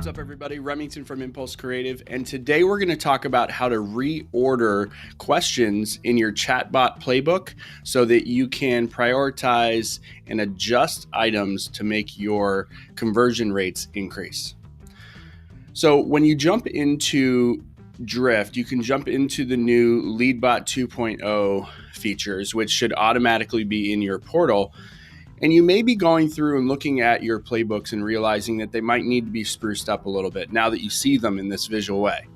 What's up, everybody? Remington from Impulse Creative, and today we're going to talk about how to reorder questions in your chatbot playbook so that you can prioritize and adjust items to make your conversion rates increase. So when you jump into Drift, you can jump into the new Leadbot 2.0 features, which should automatically be in your portal. And you may be going through and looking at your playbooks and realizing that they might need to be spruced up a little bit now that you see them in this visual way.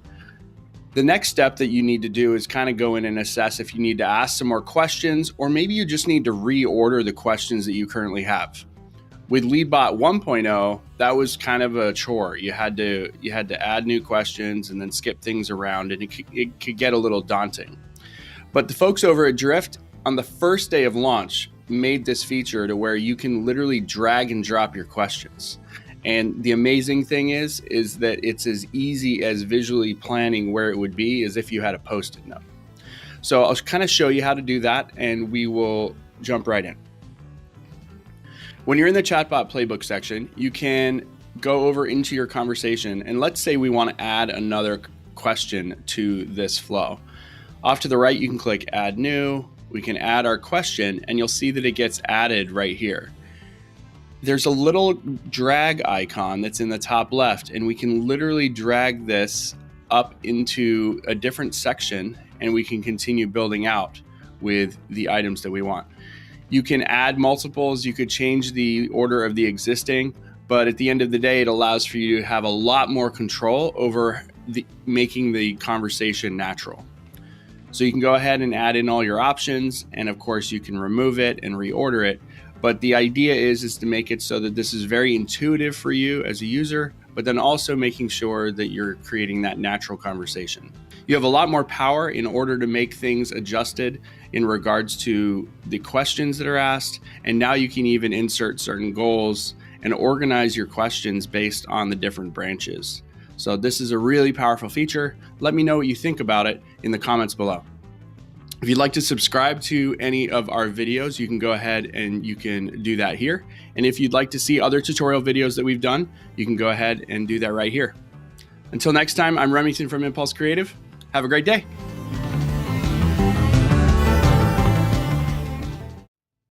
The next step that you need to do is kind of go in and assess if you need to ask some more questions, or maybe you just need to reorder the questions that you currently have. With Leadbot 1.0, that was kind of a chore. You had to add new questions and then skip things around, and it could get a little daunting. But the folks over at Drift, on the first day of launch, made this feature to where you can literally drag and drop your questions. And the amazing thing is that it's as easy as visually planning where it would be as if you had a Post-it note. So I'll kind of show you how to do that, and we will jump right in. When you're in the chatbot playbook section, you can go over into your conversation, and let's say we want to add another question to this flow. Off to the right, you can click Add New. We can add our question, and you'll see that it gets added right here. There's a little drag icon that's in the top left, and we can literally drag this up into a different section, and we can continue building out with the items that we want. You can add multiples, you could change the order of the existing, but at the end of the day, it allows for you to have a lot more control over making the conversation natural. So you can go ahead and add in all your options, and of course you can remove it and reorder it. But the idea is to make it so that this is very intuitive for you as a user, but then also making sure that you're creating that natural conversation. You have a lot more power in order to make things adjusted in regards to the questions that are asked, and now you can even insert certain goals and organize your questions based on the different branches. So this is a really powerful feature. Let me know what you think about it in the comments below. If you'd like to subscribe to any of our videos, you can go ahead and you can do that here. And if you'd like to see other tutorial videos that we've done, you can go ahead and do that right here. Until next time, I'm Remington from Impulse Creative. Have a great day.